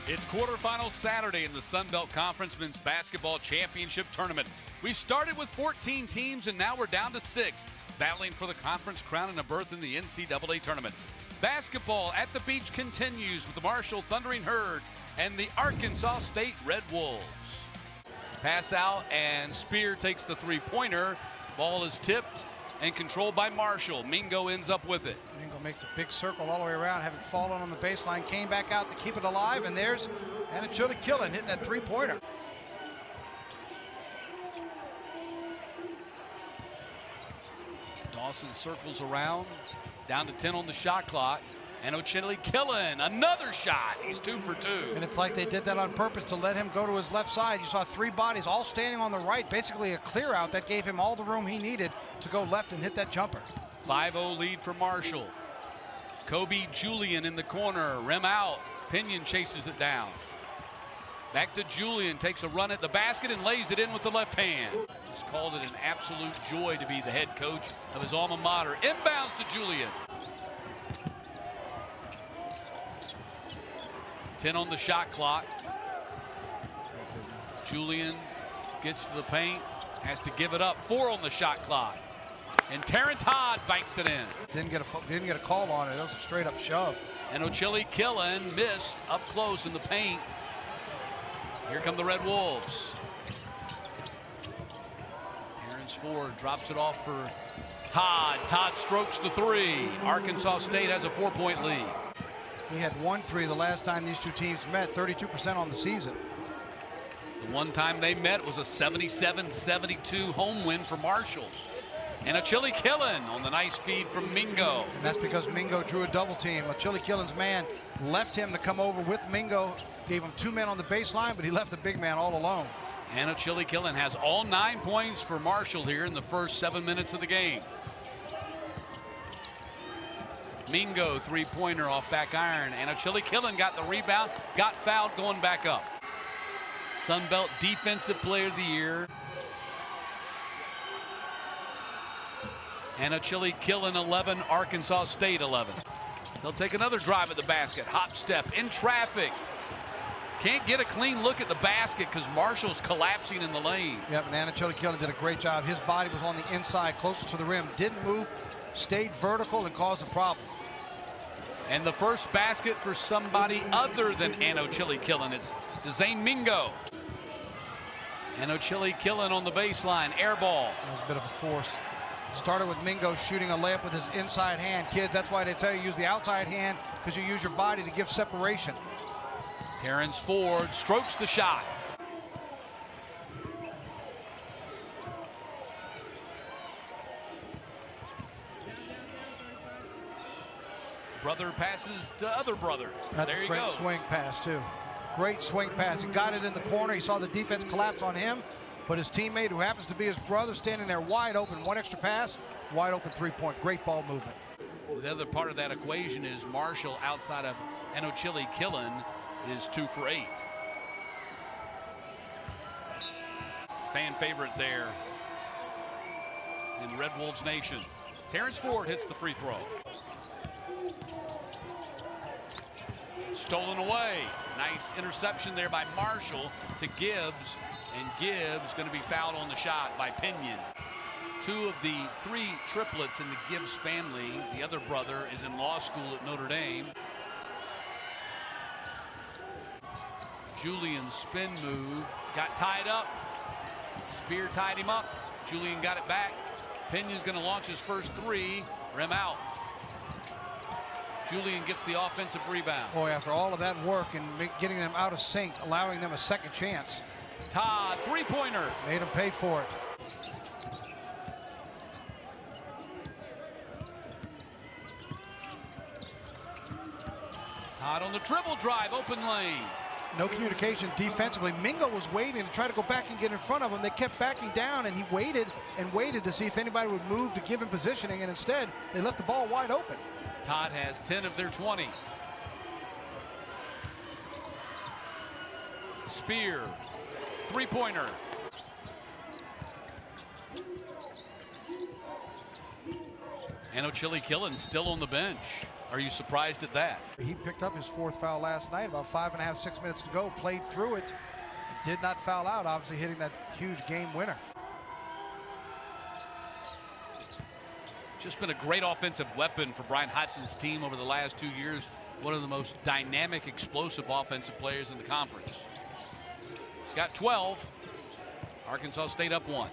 It's quarterfinal Saturday in the Sun Belt Conference Men's Basketball Championship Tournament. We started with 14 teams and now we're down to 6, battling for the conference crown and a berth in the NCAA tournament. Basketball at the beach continues with the Marshall Thundering Herd and the Arkansas State Red Wolves. Pass out and Spear takes the three-pointer. Ball is tipped and controlled by Marshall. Mingo ends up with it. Mingo makes a big circle all the way around, having fallen on the baseline, came back out to keep it alive, and there's Ejection hitting that three-pointer. Dawson circles around, down to 10 on the shot clock. And Ejection, another shot. He's 2 for 2. And it's like they did that on purpose to let him go to his left side. You saw 3 bodies all standing on the right, basically a clear out that gave him all the room he needed to go left and hit that jumper. 5-0 lead for Marshall. Kobe Julian in the corner, rim out. Pinion chases it down. Back to Julian, takes a run at the basket and lays it in with the left hand. Just called it an absolute joy to be the head coach of his alma mater. Inbounds to Julian. 10 on the shot clock. Julian gets to the paint, has to give it up. 4 on the shot clock. And Terrence Todd banks it in. Didn't get a call on it. That was a straight up shove. And Ejection missed up close in the paint. Here come the Red Wolves. Terrence Ford drops it off for Todd. Todd strokes the 3. Arkansas State has a 4-point lead. He had 1 3 the last time these two teams met, 32% on the season. The one time they met was a 77-72 home win for Marshall. And Ejection on the nice feed from Mingo. And that's because Mingo drew a double team. Ejection's man left him to come over with Mingo, gave him 2 men on the baseline, but he left the big man all alone. And Ejection has all 9 points for Marshall here in the first 7 minutes of the game. Mingo, three-pointer off back iron, and Ejection got the rebound, got fouled going back up. Sun Belt Defensive Player of the Year. And Ejection 11, Arkansas State 11. They'll take another drive at the basket, hop step in traffic. Can't get a clean look at the basket because Marshall's collapsing in the lane. Yep, and Ejection did a great job. His body was on the inside, closer to the rim, didn't move, stayed vertical and caused a problem. And the first basket for somebody other than Ejection. It's Zane Mingo. And Ejection on the baseline, air ball. That was a bit of a force. Started with Mingo shooting a layup with his inside hand. Kids, that's why they tell you use the outside hand, because you use your body to give separation. Terrence Ford strokes the shot. Brother passes to other brother. That's there you a great go. Swing pass too. Great swing pass. He got it in the corner. He saw the defense collapse on him, but his teammate, who happens to be his brother, standing there wide open. 1 extra pass, wide open 3-point. Great ball movement. The other part of that equation is Marshall outside of Ejection is 2 for 8. Fan favorite there in Red Wolves Nation. Terrence Ford hits the free throw. Stolen away. Nice interception there by Marshall to Gibbs. And Gibbs going to be fouled on the shot by Pinion. 2 of the 3 triplets in the Gibbs family. The other brother is in law school at Notre Dame. Julian spin move. Got tied up. Spear tied him up. Julian got it back. Pinion's going to launch his first 3. Rim out. Julian gets the offensive rebound. Boy, after all of that work and getting them out of sync, allowing them a second chance. Todd, three-pointer. Made him pay for it. Todd on the dribble drive, open lane. No communication defensively. Mingo was waiting to try to go back and get in front of him. They kept backing down, and he waited and waited to see if anybody would move to give him positioning, and instead, they left the ball wide open. Todd has 10 of their 20. Spear, three-pointer. And Ejection still on the bench. Are you surprised at that? He picked up his 4th foul last night, about 5.5, 6 minutes to go, played through it, and did not foul out, obviously hitting that huge game winner. Just been a great offensive weapon for Brian Hodgson's team over the last 2 years. One of the most dynamic, explosive offensive players in the conference. He's got 12. Arkansas State up 1.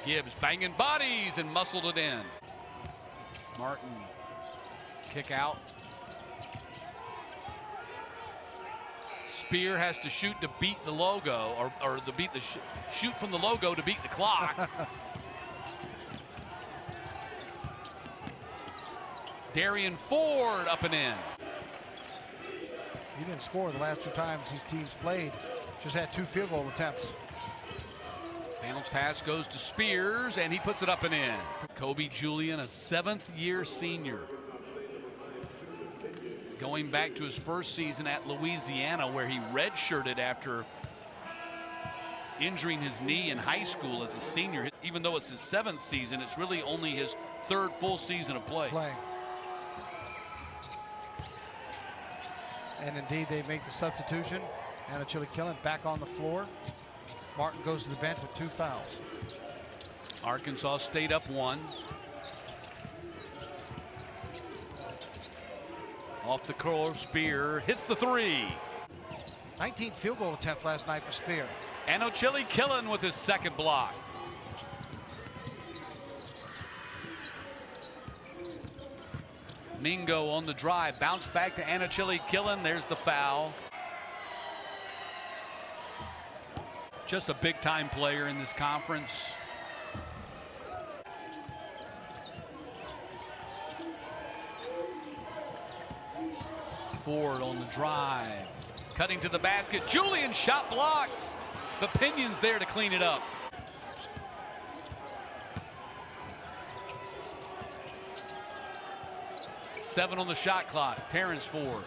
Gibbs banging bodies and muscled it in. Martin, kick out. Spear has to shoot to beat the logo, or shoot from the logo to beat the clock. Darian Ford up and in. He didn't score the last 2 times these teams played. Just had 2 field goal attempts. Bounce pass goes to Spears, and he puts it up and in. Kobe Julian, a 7th-year senior. Going back to his first season at Louisiana, where he redshirted after injuring his knee in high school as a senior. Even though it's his 7th season, it's really only his 3rd full season of play. And indeed, they make the substitution. Anachili Killen back on the floor. Martin goes to the bench with 2 fouls. Arkansas State up 1. Off the curl, Spear hits the 3. 19 field goal attempts last night for Spear. Anachili Killen with his 2nd block. Mingo on the drive, bounce back to Anachili Killen. There's the foul. Just a big-time player in this conference. Ford on the drive, cutting to the basket. Julian shot blocked. The Pinion's there to clean it up. Seven on the shot clock. Terrence Ford.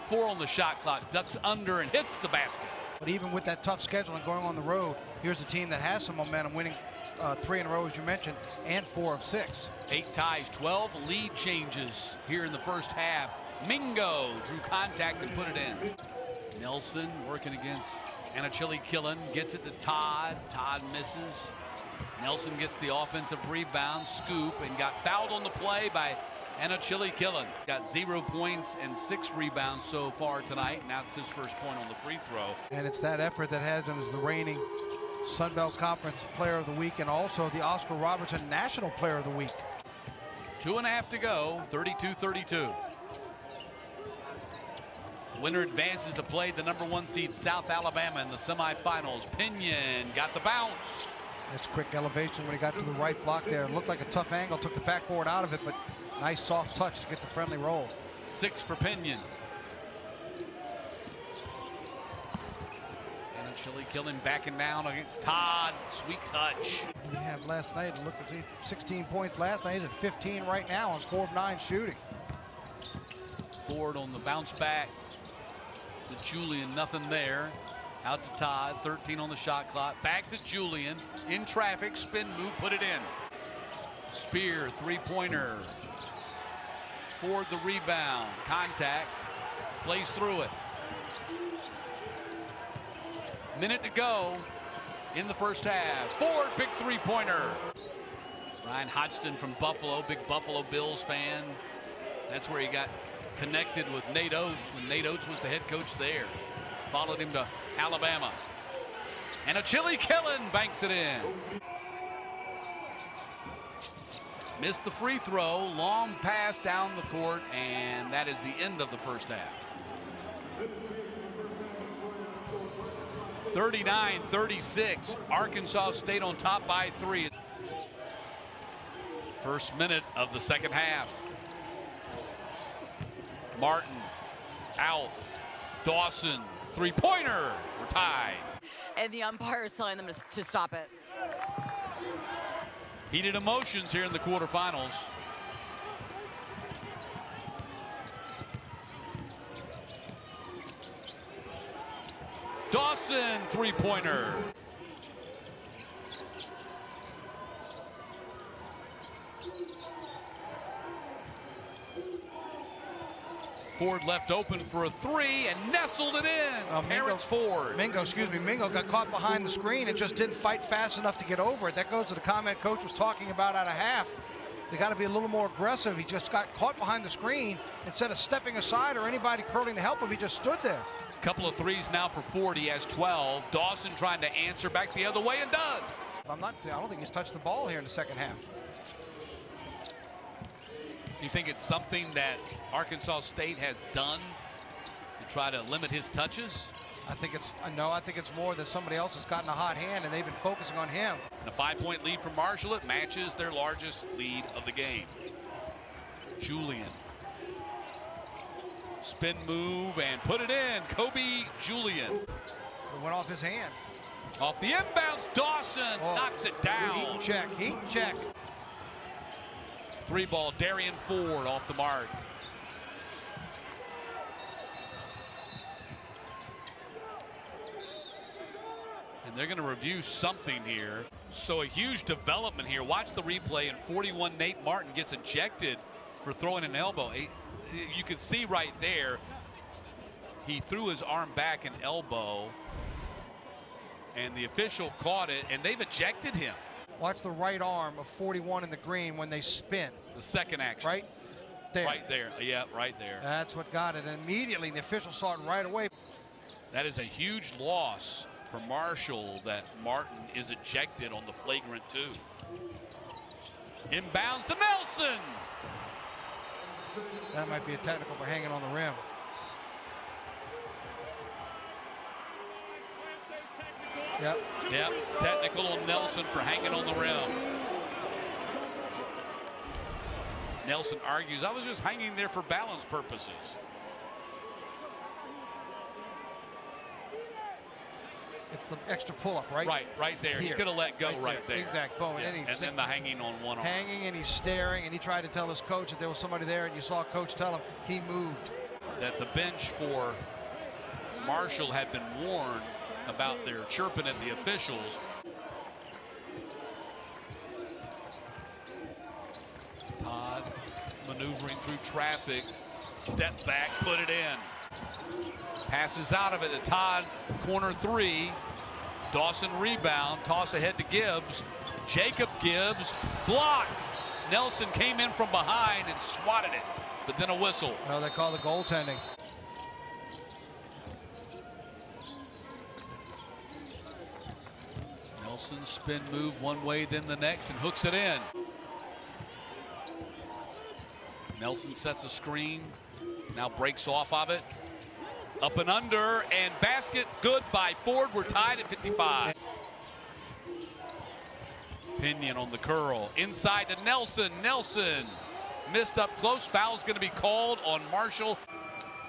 4 on the shot clock. Ducks under and hits the basket. But even with that tough schedule and going on the road, here's a team that has some momentum, winning 3 in a row, as you mentioned, and 4 of 6. 8 ties, 12 lead changes here in the first half. Mingo drew contact and put it in. Nelson working against Anachili Killen, gets it to Todd. Todd misses. Nelson gets the offensive rebound, scoop, and got fouled on the play by Anachili Killen. Got 0 points and 6 rebounds so far tonight. Now it's his first point on the free throw. And it's that effort that has him as the reigning Sun Belt Conference Player of the Week and also the Oscar Robertson National Player of the Week. 2.5 to go, 32-32. Winner advances to play the #1 seed South Alabama in the semifinals. Pinion got the bounce. That's quick elevation when he got to the right block there. It looked like a tough angle, took the backboard out of it, but nice soft touch to get the friendly roll. 6 for Pinion. Anachili Killen backing down against Todd. Sweet touch. What did he have last night? Look, 16 points last night. He's at 15 right now on 4 of 9 shooting. Ford on the bounce back. To Julian, nothing there. Out to Todd, 13 on the shot clock. Back to Julian, in traffic, spin move, put it in. Spear, 3-pointer. Ford the rebound, contact, plays through it. Minute to go in the first half. Ford, big 3-pointer. Ryan Hodgson from Buffalo, big Buffalo Bills fan. That's where he got connected with Nate Oates when Nate Oates was the head coach there. Followed him to Alabama. And Anachili Killen banks it in. Missed the free throw, long pass down the court, and that is the end of the first half. 39-36, Arkansas State on top by 3. First minute of the second half. Martin out. Dawson, 3-pointer. We're tied. And the umpire is telling them to stop it. Heated emotions here in the quarterfinals. Dawson, 3-pointer. Ford left open for a three and nestled it in. Terrence Ford. Mingo got caught behind the screen and just didn't fight fast enough to get over it. That goes to the comment coach was talking about out of half. They got to be a little more aggressive. He just got caught behind the screen. Instead of stepping aside or anybody curling to help him, he just stood there. Couple of threes now for Ford. He has 12. Dawson trying to answer back the other way and does. I don't think he's touched the ball here in the second half. Do you think it's something that Arkansas State has done to try to limit his touches? I think it's more that somebody else has gotten a hot hand and they've been focusing on him. And a 5-point lead for Marshall. It matches their largest lead of the game. Julian. Spin move and put it in. Kobe Julian. It went off his hand. Off the inbounds, Dawson knocks it down. Heat check. 3-ball, Darian Ford off the mark. And they're going to review something here. So a huge development here. Watch the replay, and 41 Nate Martin gets ejected for throwing an elbow. You can see right there, he threw his arm back and elbow, and the official caught it, and they've ejected him. Watch the right arm of 41 in the green when they spin. The second action. Right there. Right there. Yeah, right there. That's what got it. And immediately the official saw it right away. That is a huge loss for Marshall that Martin is ejected on the flagrant 2. Inbounds to Nelson. That might be a technical for hanging on the rim. Yep, technical on Nelson for hanging on the rim. Nelson argues, I was just hanging there for balance purposes. It's the extra pull-up, right? Right there. He could have let go right there. Exact. Boom. Yeah. And then the hanging on one arm. Hanging, and he's staring, and he tried to tell his coach that there was somebody there, and you saw coach tell him he moved. That the bench for Marshall had been warned about their chirping at the officials. Todd maneuvering through traffic, step back, put it in. Passes out of it to Todd, corner 3. Dawson rebound, toss ahead to Gibbs. Jacob Gibbs blocked. Nelson came in from behind and swatted it, but then a whistle. No, they call the goaltending. Nelson spin move one way, then the next, and hooks it in. Nelson sets a screen, now breaks off of it. Up and under, and basket good by Ford. We're tied at 55. Pinion on the curl. Inside to Nelson. Nelson missed up close. Foul's going to be called on Marshall.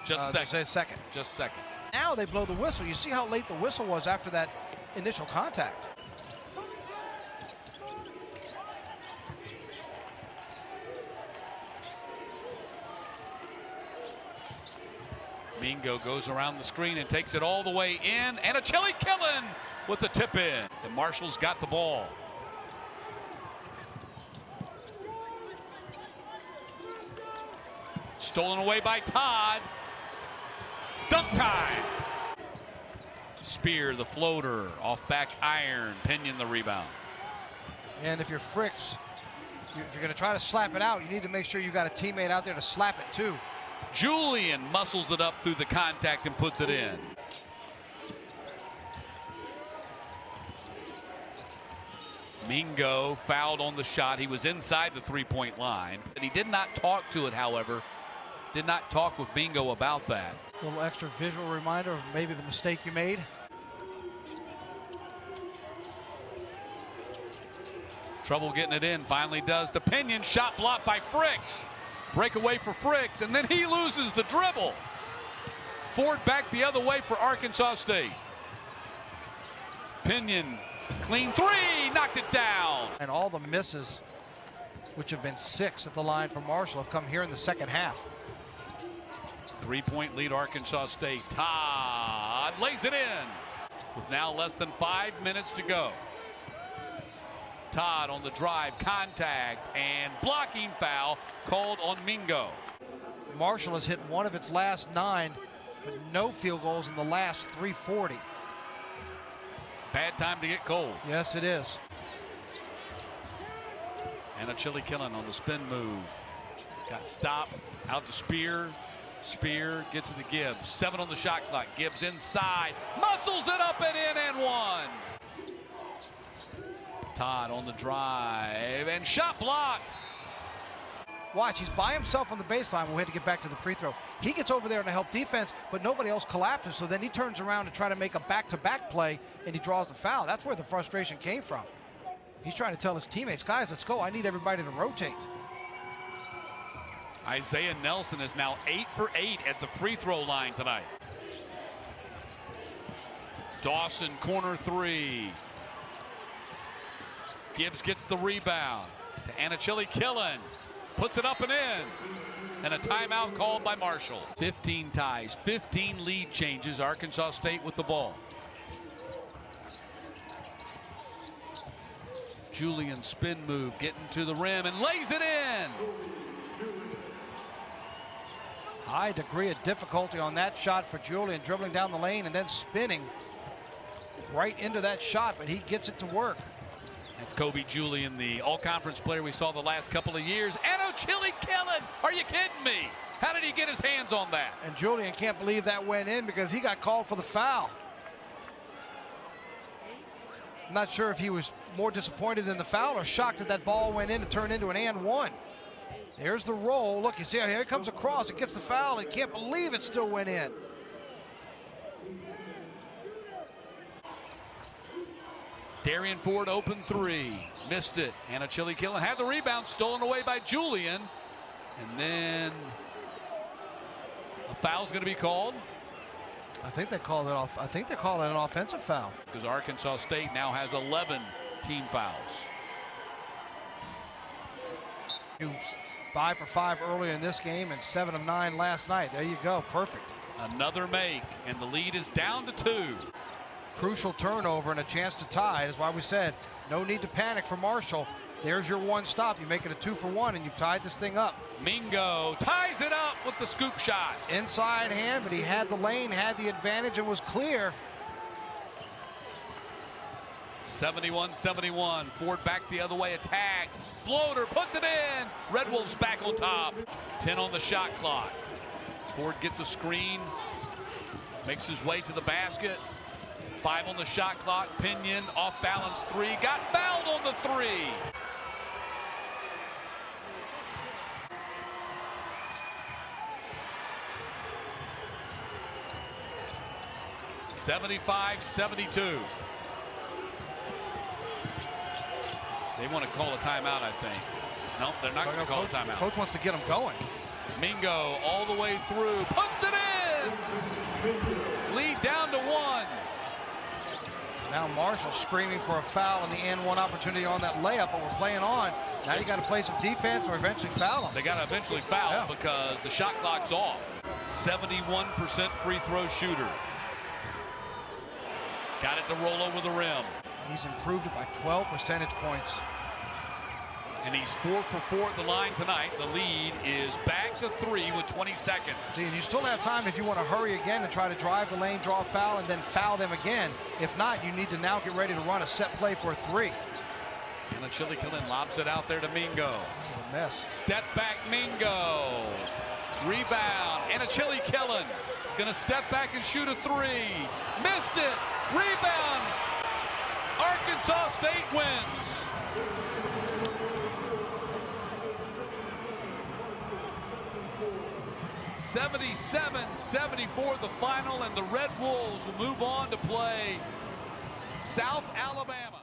Just a second. Just a second. Now they blow the whistle. You see how late the whistle was after that initial contact. Mingo goes around the screen and takes it all the way in, and a Chili Killen with the tip in. The Marshall's got the ball. Stolen away by Todd. Dunk time. Spear, the floater, off back iron. Pinion the rebound. And if you're Fricks, if you're going to try to slap it out, you need to make sure you got a teammate out there to slap it too. Julian muscles it up through the contact and puts it in. Mingo fouled on the shot. He was inside the three-point line. And he did not talk to it, however. Did not talk with Mingo about that. A little extra visual reminder of maybe the mistake you made. Trouble getting it in. Finally does to Pinion. Shot blocked by Fricks. Breakaway for Fricks, and then he loses the dribble. Ford back the other way for Arkansas State. Pinion, clean 3, knocked it down. And all the misses, which have been 6 at the line for Marshall, have come here in the second half. 3-point lead Arkansas State. Todd lays it in with now less than 5 minutes to go. Todd on the drive, contact, and blocking foul called on Mingo. Marshall has hit one of its last 9, but no field goals in the last 340. Bad time to get cold. Yes, it is. And a Chili Killen on the spin move. Got stopped, out to Spear. Spear gets it to Gibbs. 7 on the shot clock. Gibbs inside, muscles it up and in and 1. Todd on the drive and shot blocked. Watch, he's by himself on the baseline. We'll have to get back to the free throw. He gets over there to help defense, but nobody else collapses. So then he turns around to try to make a back-to-back play, and he draws the foul. That's where the frustration came from. He's trying to tell his teammates, guys, let's go. I need everybody to rotate. Isaiah Nelson is now 8 for 8 at the free throw line tonight. Dawson, corner 3. Gibbs gets the rebound to Anachili Killen. Puts it up and in. And a timeout called by Marshall. 15 ties, 15 lead changes. Arkansas State with the ball. Julian spin move, getting to the rim and lays it in. High degree of difficulty on that shot for Julian, dribbling down the lane and then spinning right into that shot, but he gets it to work. That's Kobe Julian, the all-conference player we saw the last couple of years. Anachili Killen, are you kidding me? How did he get his hands on that? And Julian can't believe that went in because he got called for the foul. I'm not sure if he was more disappointed in the foul or shocked that that ball went in and turned into an and 1. There's the roll. Look, you see how here it comes across. It gets the foul. He can't believe it still went in. Darian Ford open 3. Missed it. Anachili Killen had the rebound, stolen away by Julian. And then a foul's going to be called. I think they called it off. I think they called it an offensive foul. Because Arkansas State now has 11 team fouls. He was 5 for 5 earlier in this game and 7 of 9 last night. There you go. Perfect. Another make, and the lead is down to 2. Crucial turnover and a chance to tie. That's why we said no need to panic for Marshall. There's your 1 stop. You make it a 2 for 1, and you've tied this thing up. Mingo ties it up with the scoop shot. Inside hand, but he had the lane, had the advantage, and was clear. 71-71. Ford back the other way, attacks. Floater, puts it in. Red Wolves back on top. 10 on the shot clock. Ford gets a screen. Makes his way to the basket. 5 on the shot clock. Pinion, off balance 3. Got fouled on the 3. (75-72). They want to call a timeout, I think. No, they're not going to call a timeout. Coach wants to get them going. Mingo all the way through, puts it in. Lead down to 1. Now Marshall screaming for a foul and the and 1 opportunity on that layup, but we're playing on. Now you got to play some defense or eventually foul them. They got to eventually foul because the shot clock's off. 71% free throw shooter. Got it to roll over the rim. He's improved it by 12 percentage points. And he's 4 for 4 at the line tonight. The lead is back to 3 with 20 seconds. See, and you still have time if you want to hurry again and try to drive the lane, draw a foul, and then foul them again. If not, you need to now get ready to run a set play for a 3. And Anachili Killen lobs it out there to Mingo. This is a mess. Step back Mingo. Rebound. Anachili Killen gonna step back and shoot a 3. Missed it. Rebound. Arkansas State wins. (77-74) the final, and the Red Wolves will move on to play South Alabama.